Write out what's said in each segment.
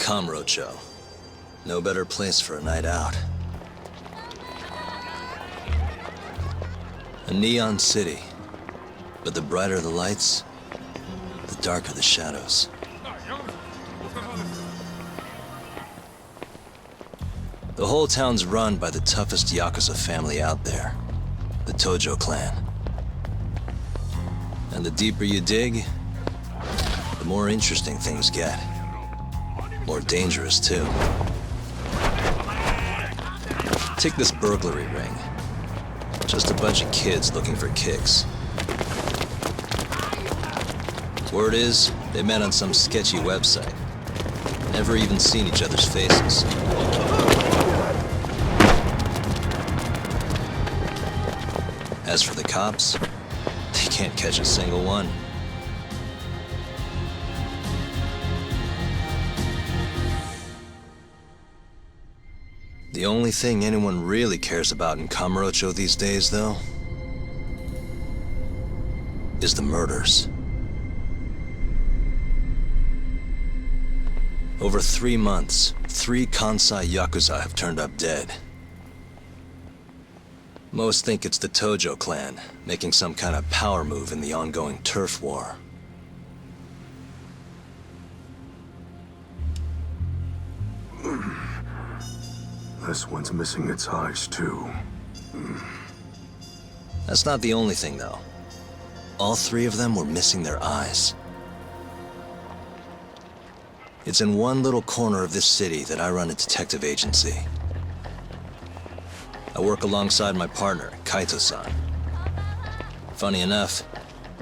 Kamurocho. No better place for a night out. A neon city. But the brighter the lights, the darker the shadows. The whole town's run by the toughest Yakuza family out there. The Tojo clan. And the deeper you dig, the more interesting things get. More dangerous, too. Take this burglary ring. Just a bunch of kids looking for kicks. Word is, they met on some sketchy website. Never even seen each other's faces. As for the cops, they can't catch a single one. The only thing anyone really cares about in Kamurocho these days, though, is the murders. Over 3 months, 3 Kansai Yakuza have turned up dead. Most think it's the Tojo clan, making some kind of power move in the ongoing turf war. This one's missing its eyes, too. That's not the only thing, though. All 3 of them were missing their eyes. It's in one little corner of this city that I run a detective agency. I work alongside my partner, Kaito-san. Funny enough,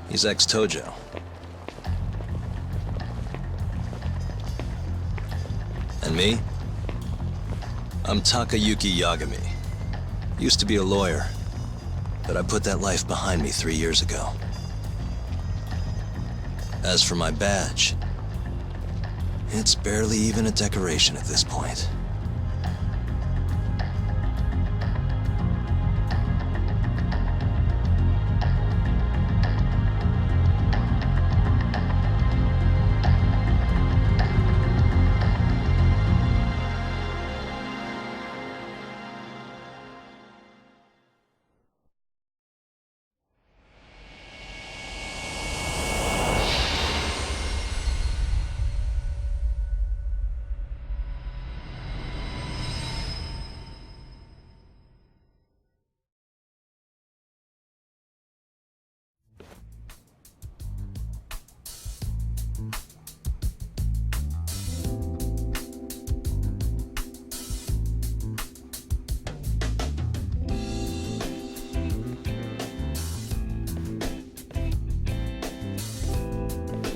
he's ex-Tojo. And me? I'm Takayuki Yagami. Used to be a lawyer, but I put that life behind me 3 years ago. As for my badge, it's barely even a decoration at this point.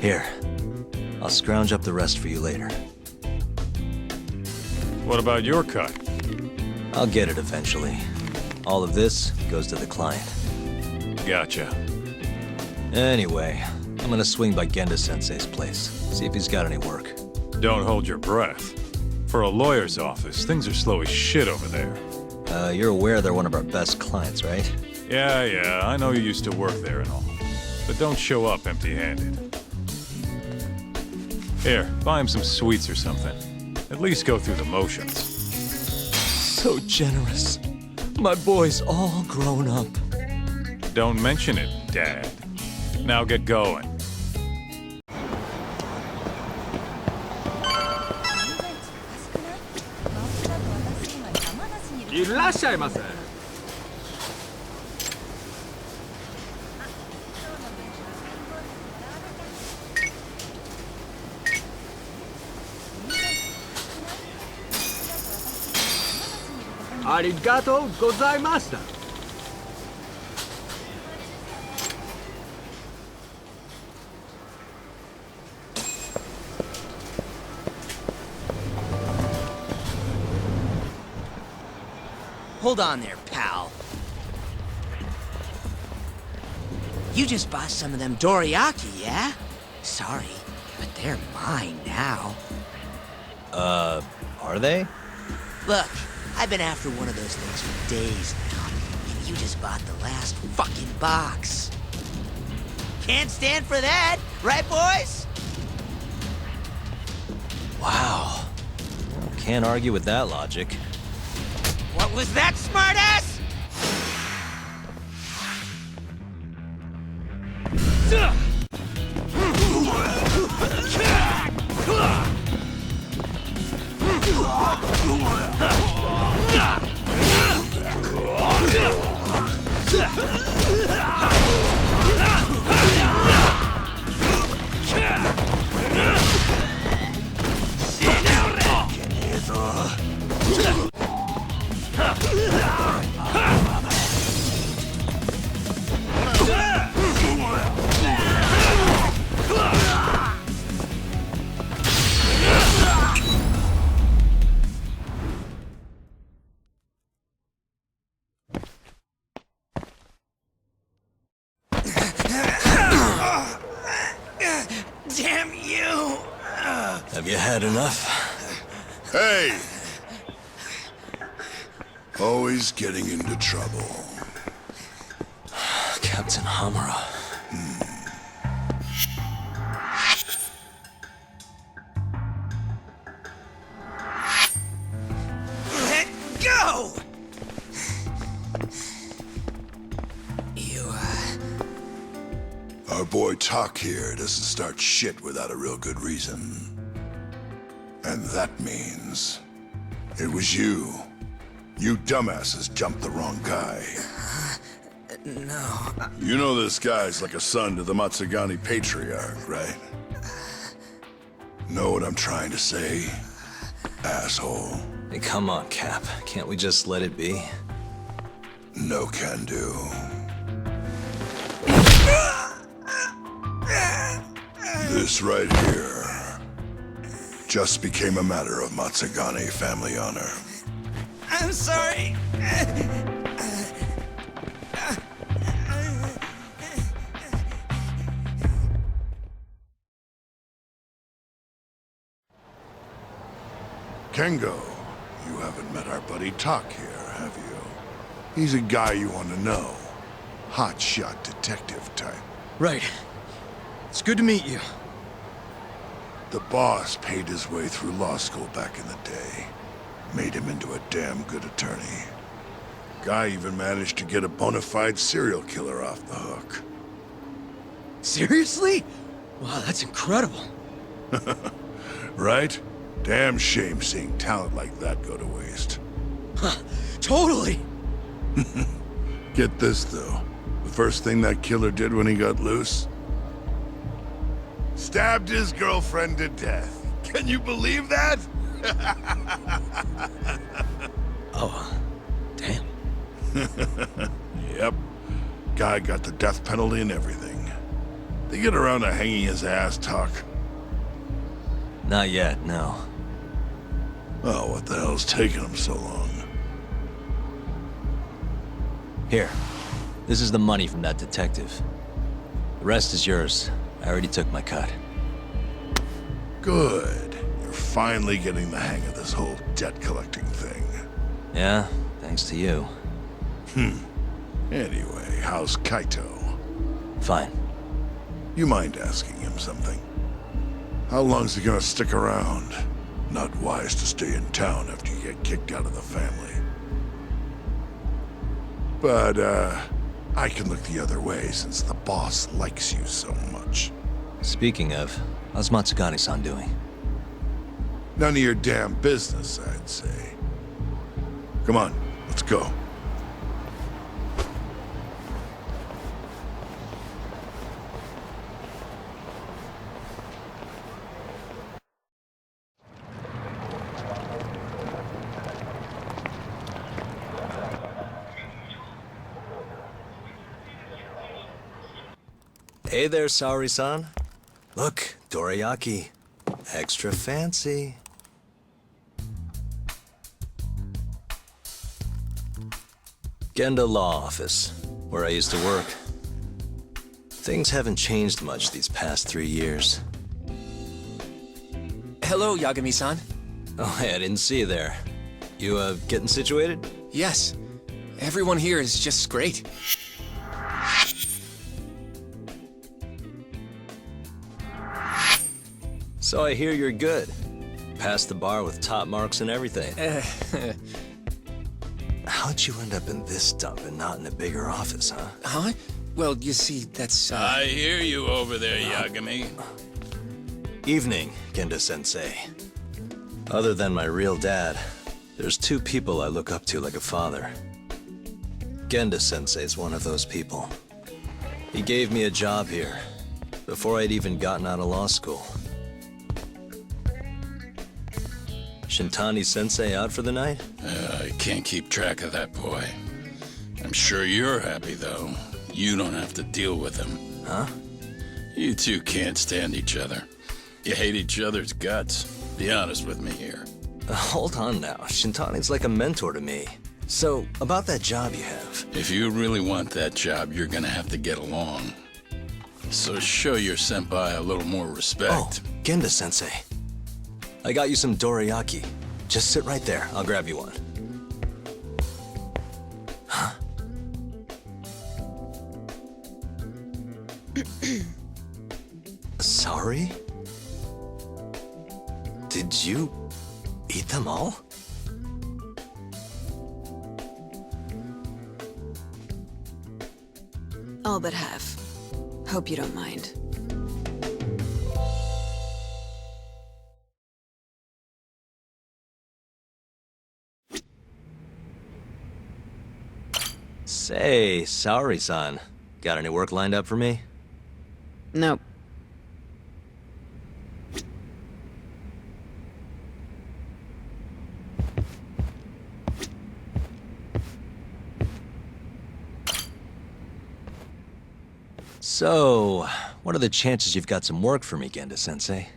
Here, I'll scrounge up the rest for you later. What about your cut? I'll get it eventually. All of this goes to the client. Gotcha. Anyway, I'm gonna swing by Genda-sensei's place, see if he's got any work. Don't hold your breath. For a lawyer's office, things are slow as shit over there. You're aware they're one of our best clients, right? Yeah, I know you used to work there and all. But don't show up empty-handed. Here, buy him some sweets or something. At least go through the motions. So generous. My boy's all grown up. Don't mention it, Dad. Now get going. Arigatou gozaimashita. Hold on there, pal. You just bought some of them dorayaki, yeah? Sorry, but they're mine now. Are they? Look, I've been after one of those things for days now, and you just bought the last fucking box. Can't stand for that, right, boys? Wow. Can't argue with that logic. What was that, smartass? Damn you! Have you had enough? Hey! Always getting into trouble. Captain Hamura. Let go! You, Our boy Talk here doesn't start shit without a real good reason. And that means it was you. You dumbasses jumped the wrong guy. No. You know this guy's like a son to the Matsugani patriarch, right? Know what I'm trying to say? Asshole. Hey, come on, Cap. Can't we just let it be? No can do. This right here just became a matter of Matsugani family honor. I'm sorry. Kengo, you haven't met our buddy Talk here, have you? He's a guy you want to know. Hotshot detective type. Right. It's good to meet you. The boss paid his way through law school back in the day. Made him into a damn good attorney. Guy even managed to get a bona fide serial killer off the hook. Seriously? Wow, that's incredible. Right? Damn shame seeing talent like that go to waste. Huh, totally. Get this, though. The first thing that killer did when he got loose? Stabbed his girlfriend to death. Can you believe that? Oh, damn. Yep. Guy got the death penalty and everything. They get around to hanging his ass, Talk. Not yet, no. Oh, what the hell's taking him so long? Here. This is the money from that detective. The rest is yours. I already took my cut. Good. You're finally getting the hang of this whole debt collecting thing. Yeah, thanks to you. Anyway, how's Kaito? Fine. You mind asking him something? How long's he gonna stick around? Not wise to stay in town after you get kicked out of the family. But, I can look the other way since the boss likes you so much. Speaking of, how's Matsugani-san doing? None of your damn business, I'd say. Come on, let's go. Hey there, Saori-san. Look, dorayaki. Extra fancy. Genda Law Office, where I used to work. Things haven't changed much these past 3 years. Hello, Yagami-san. Oh, hey, I didn't see you there. You, getting situated? Yes. Everyone here is just great. So I hear you're good. Passed the bar with top marks and everything. How'd you end up in this dump and not in a bigger office, huh? Huh? Well, you see, that's, I hear you over there, Yagami. Evening, Genda-sensei. Other than my real dad, there's two people I look up to like a father. Genda-sensei's one of those people. He gave me a job here, before I'd even gotten out of law school. Shintani-sensei out for the night? I can't keep track of that boy. I'm sure you're happy, though. You don't have to deal with him. Huh? You two can't stand each other. You hate each other's guts. Be honest with me here. Hold on now. Shintani's like a mentor to me. So, about that job you have. If you really want that job, you're gonna have to get along. So show your senpai a little more respect. Oh, Genda-sensei. I got you some dorayaki. Just sit right there. I'll grab you one. Huh? Sorry? Did you eat them all? All but half. Hope you don't mind. Say, Saori-san, got any work lined up for me? Nope. So, what are the chances you've got some work for me, Genda-sensei?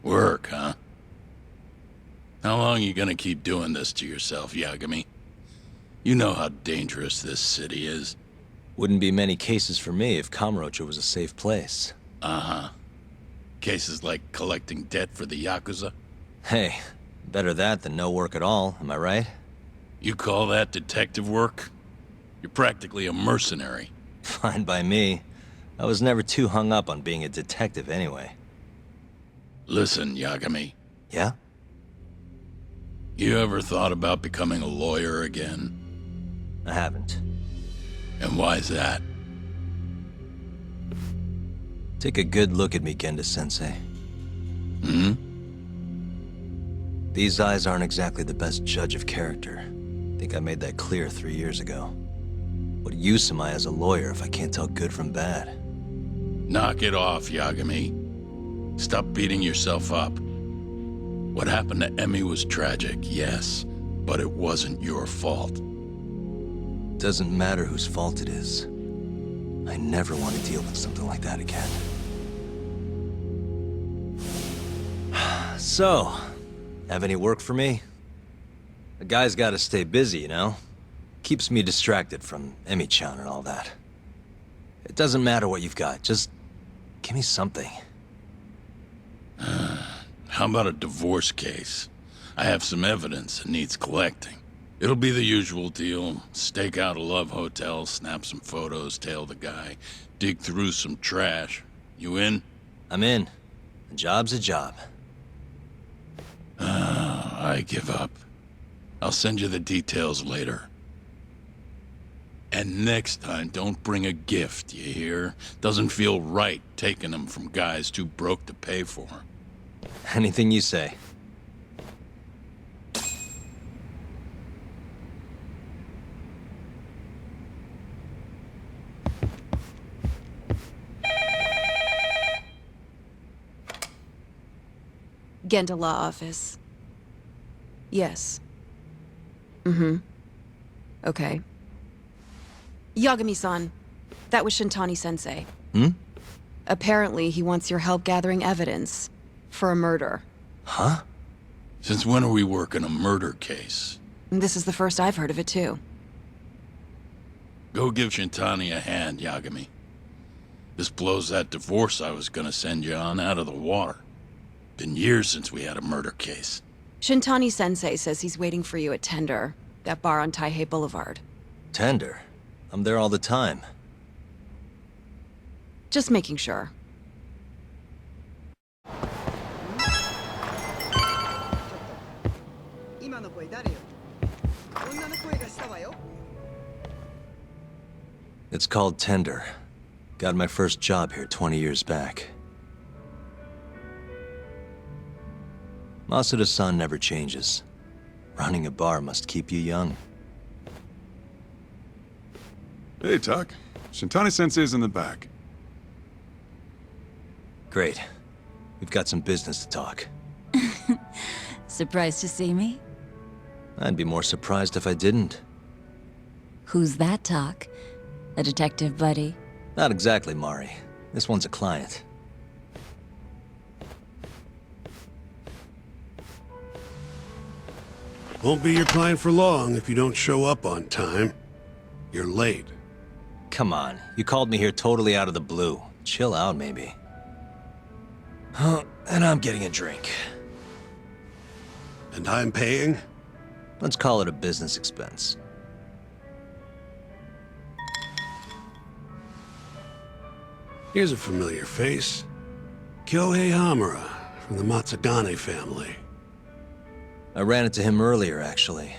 Work, huh? How long you gonna keep doing this to yourself, Yagami? You know how dangerous this city is. Wouldn't be many cases for me if Kamurocho was a safe place. Uh-huh. Cases like collecting debt for the Yakuza? Hey, better that than no work at all, am I right? You call that detective work? You're practically a mercenary. Fine by me. I was never too hung up on being a detective anyway. Listen, Yagami. Yeah? You ever thought about becoming a lawyer again? I haven't. And why's that? Take a good look at me, Genda-sensei. Hmm? These eyes aren't exactly the best judge of character. Think I made that clear 3 years ago. What use am I as a lawyer if I can't tell good from bad? Knock it off, Yagami. Stop beating yourself up. What happened to Emmy was tragic, yes, but it wasn't your fault. Doesn't matter whose fault it is. I never want to deal with something like that again. So, have any work for me? A guy's gotta stay busy, you know? Keeps me distracted from Emmy-chan and all that. It doesn't matter what you've got, just give me something. How about a divorce case? I have some evidence that needs collecting. It'll be the usual deal. Stake out a love hotel, snap some photos, tail the guy, dig through some trash. You in? I'm in. A job's a job. I give up. I'll send you the details later. And next time, don't bring a gift, you hear? Doesn't feel right taking them from guys too broke to pay for. Anything you say. Genda Law Office. Yes. Mm-hmm. Okay. Yagami-san, that was Shintani-sensei. Hmm? Apparently, he wants your help gathering evidence for a murder. Huh? Since when are we working a murder case? This is the first I've heard of it, too. Go give Shintani a hand, Yagami. This blows that divorce I was gonna send you on out of the water. Been years since we had a murder case. Shintani-sensei says he's waiting for you at Tender, that bar on Taihei Boulevard. Tender. I'm there all the time. Just making sure. It's called Tender. Got my first job here 20 years back. Masuda-san never changes. Running a bar must keep you young. Hey, Tuck. Shintani-sensei's in the back. Great. We've got some business to talk. Surprised to see me? I'd be more surprised if I didn't. Who's that, Talk? A detective buddy? Not exactly, Mari. This one's a client. Won't be your client for long if you don't show up on time. You're late. Come on, you called me here totally out of the blue. Chill out, maybe. Huh, and I'm getting a drink. And I'm paying? Let's call it a business expense. Here's a familiar face. Kyohei Hamura, from the Matsugane family. I ran into him earlier, actually.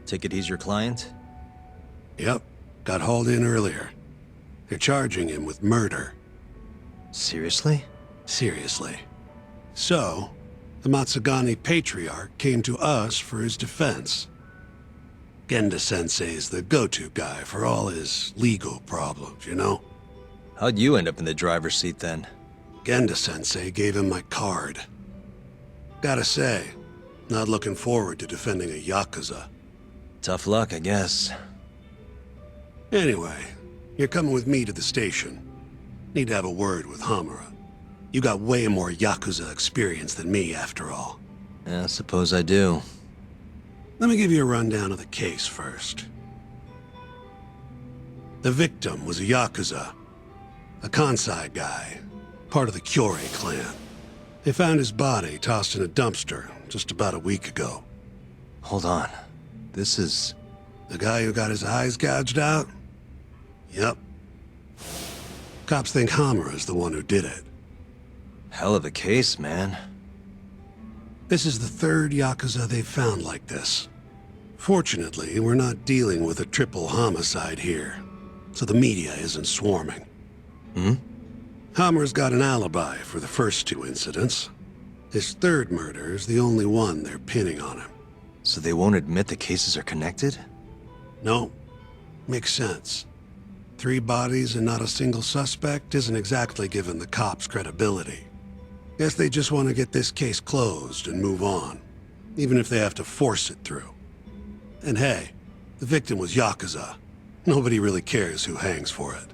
Take it he's your client? Yep, got hauled in earlier. They're charging him with murder. Seriously? Seriously. So, the Matsugane patriarch came to us for his defense. Genda-sensei's the go-to guy for all his legal problems, you know? How'd you end up in the driver's seat then? Genda-sensei gave him my card. Gotta say, not looking forward to defending a Yakuza. Tough luck, I guess. Anyway, you're coming with me to the station. Need to have a word with Hamura. You got way more Yakuza experience than me, after all. Yeah, suppose I do. Let me give you a rundown of the case first. The victim was a Yakuza. A Kansai guy, part of the Kyorei clan. They found his body tossed in a dumpster just about a week ago. Hold on. This is... The guy who got his eyes gouged out? Yep. Cops think Hamura's the one who did it. hell of a case, man. This is the third Yakuza they've found like this. Fortunately, we're not dealing with a triple homicide here, so the media isn't swarming. Hammer's got an alibi for the first two incidents. His third murder is the only one they're pinning on him. So they won't admit the cases are connected? No. Makes sense. 3 bodies and not a single suspect isn't exactly giving the cops credibility. Guess they just want to get this case closed and move on, even if they have to force it through. And hey, the victim was Yakuza. Nobody really cares who hangs for it.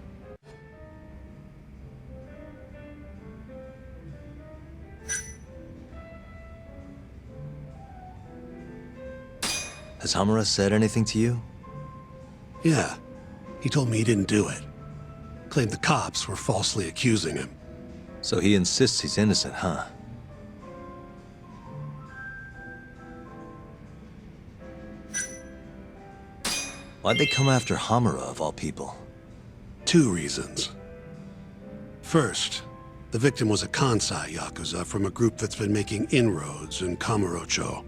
Has Hamura said anything to you? Yeah, he told me he didn't do it. Claimed the cops were falsely accusing him. So he insists he's innocent, huh? Why'd they come after Hamura, of all people? 2 reasons. First, the victim was a Kansai Yakuza from a group that's been making inroads in Kamurocho,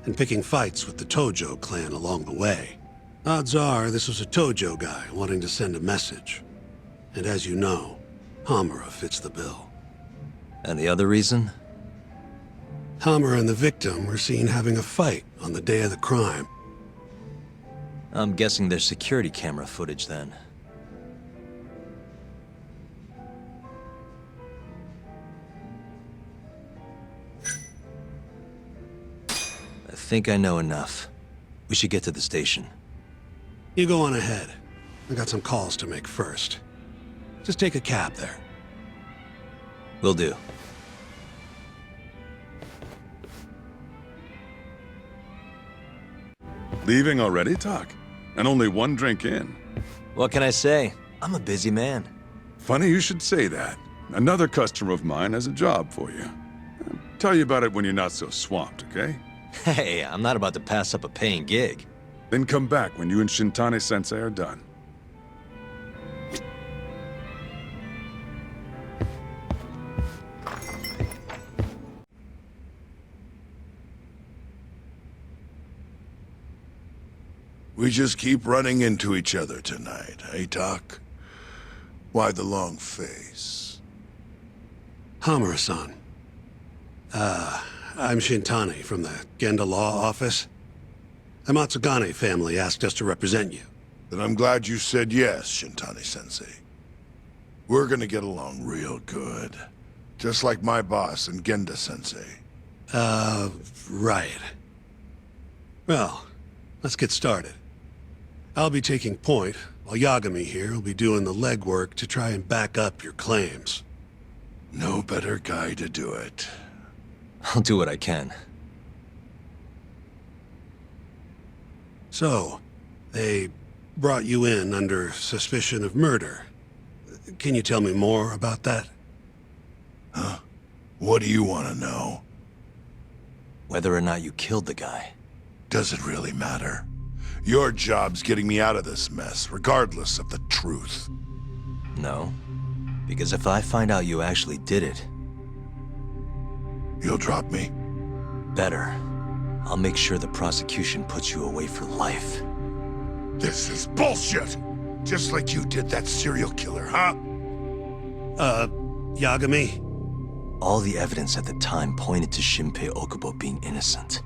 and picking fights with the Tojo clan along the way. Odds are this was a Tojo guy wanting to send a message. And as you know, Hamura fits the bill. And the other reason? Hamura and the victim were seen having a fight on the day of the crime. I'm guessing there's security camera footage then. I think I know enough. We should get to the station. You go on ahead. I got some calls to make first. Just take a cab there. Will do. Leaving already, Talk? And only 1 drink in. What can I say? I'm a busy man. Funny you should say that. Another customer of mine has a job for you. I'll tell you about it when you're not so swamped, okay? Hey, I'm not about to pass up a paying gig. Then come back when you and Shintani-sensei are done. We just keep running into each other tonight, eh, Doc? Why the long face? Hamura-san. I'm Shintani from the Genda Law Office. The Matsugane family asked us to represent you. Then I'm glad you said yes, Shintani-sensei. We're gonna get along real good. Just like my boss and Genda-sensei. Right. Well, let's get started. I'll be taking point, while Yagami here will be doing the legwork to try and back up your claims. No better guy to do it. I'll do what I can. So, they brought you in under suspicion of murder. Can you tell me more about that? Huh? What do you want to know? Whether or not you killed the guy. Does it really matter? Your job's getting me out of this mess, regardless of the truth. No. Because if I find out you actually did it... You'll drop me? Better. I'll make sure the prosecution puts you away for life. This is bullshit! Just like you did that serial killer, huh? Yagami? All the evidence at the time pointed to Shinpei Okubo being innocent.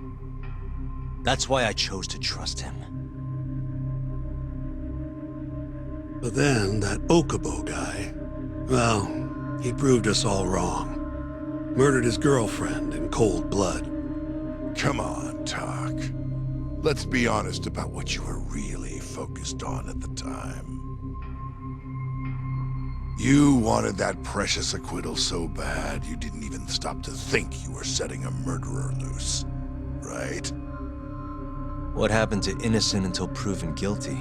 That's why I chose to trust him. But then, that Okubo guy, well, he proved us all wrong. Murdered his girlfriend in cold blood. Come on, Talk. Let's be honest about what you were really focused on at the time. You wanted that precious acquittal so bad, you didn't even stop to think you were setting a murderer loose, right? What happened to innocent until proven guilty?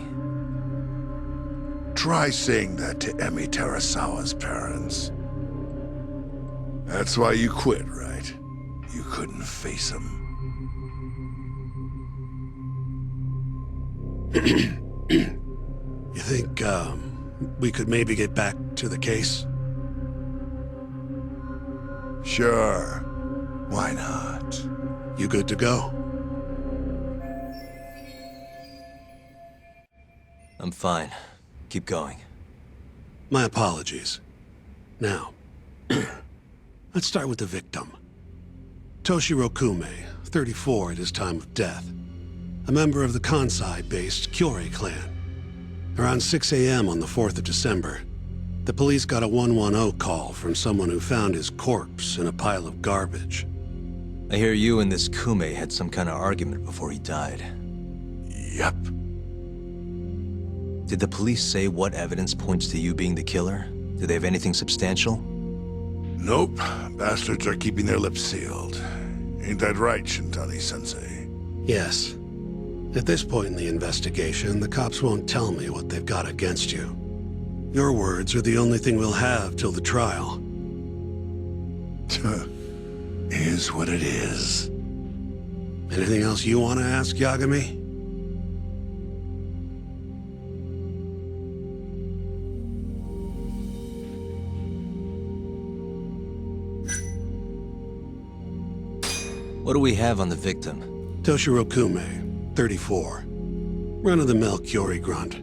Try saying that to Emi Terasawa's parents. That's why you quit, right? You couldn't face him. You think, we could maybe get back to the case? Sure. Why not? You good to go? I'm fine. Keep going. My apologies. Now, let's start with the victim. Toshiro Kume, 34 at his time of death. A member of the Kansai-based Kyorei clan. Around 6 a.m. on the 4th of December, the police got a 110 call from someone who found his corpse in a pile of garbage. I hear you and this Kume had some kind of argument before he died. Yep. Did the police say what evidence points to you being the killer? Do they have anything substantial? Nope. Bastards are keeping their lips sealed. Ain't that right, Shintani-sensei? Yes. At this point in the investigation, the cops won't tell me what they've got against you. Your words are the only thing we'll have till the trial. Is what it is. Anything else you want to ask, Yagami? What do we have on the victim? Toshiro Kume, 34. Run-of-the-mill Kyorei grunt.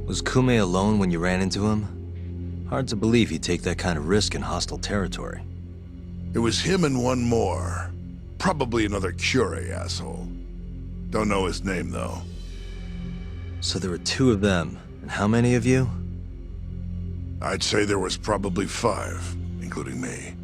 Was Kume alone when you ran into him? Hard to believe he'd take that kind of risk in hostile territory. It was him and one more. Probably another Kyorei asshole. Don't know his name, though. So there were two of them. And how many of you? I'd say there was probably 5, including me.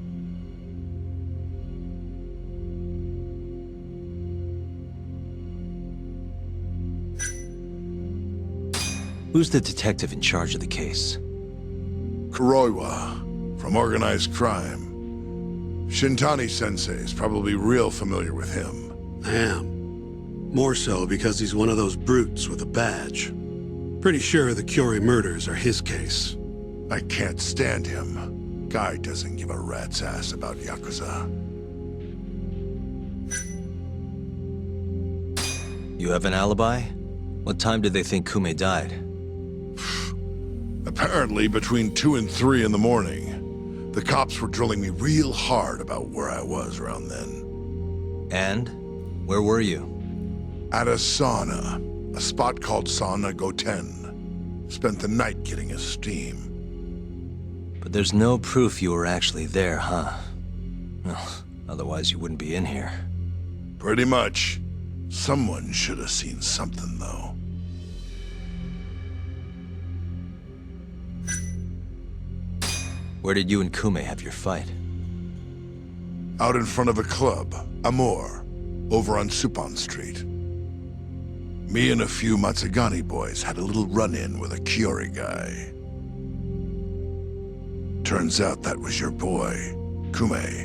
Who's the detective in charge of the case? Kuroiwa, from organized crime. Shintani-sensei is probably real familiar with him. I am. More so because he's one of those brutes with a badge. Pretty sure the Kyorei murders are his case. I can't stand him. Guy doesn't give a rat's ass about Yakuza. You have an alibi? What time did they think Kume died? Apparently between 2 and 3 in the morning. The cops were drilling me real hard about where I was around then. And? Where were you? At a sauna. A spot called Sauna Goten. Spent the night getting his steam. But there's no proof you were actually there, huh? No, otherwise you wouldn't be in here. Pretty much. Someone should have seen something, though. Where did you and Kume have your fight? Out in front of a club, Amor, over on Supon Street. Me and a few Matsugani boys had a little run-in with a Kiori guy. Turns out that was your boy, Kume.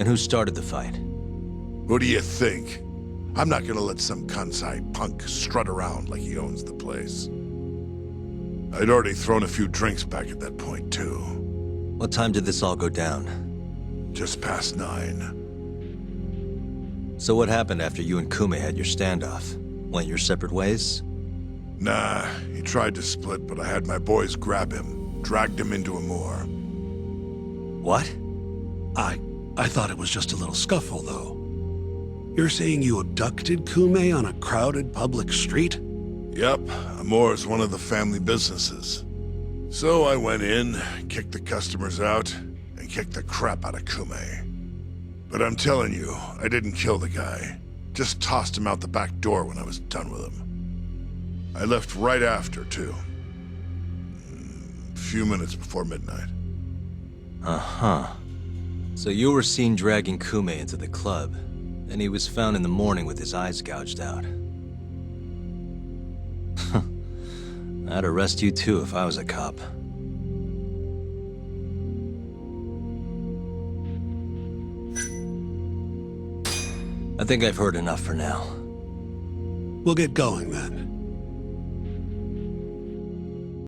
And who started the fight? Who do you think? I'm not gonna let some Kansai punk strut around like he owns the place. I'd already thrown a few drinks back at that point, too. What time did this all go down? Just past 9. So what happened after you and Kume had your standoff? Went your separate ways? Nah, he tried to split, but I had my boys grab him, dragged him into Amor. What? I thought it was just a little scuffle, though. You're saying you abducted Kume on a crowded public street? Yep, Amor's one of the family businesses. So I went in, kicked the customers out, and kicked the crap out of Kume. But I'm telling you, I didn't kill the guy. Just tossed him out the back door when I was done with him. I left right after, too. A few minutes before midnight. Uh-huh. So you were seen dragging Kume into the club, and he was found in the morning with his eyes gouged out. I'd arrest you too if I was a cop. I think I've heard enough for now. We'll get going then.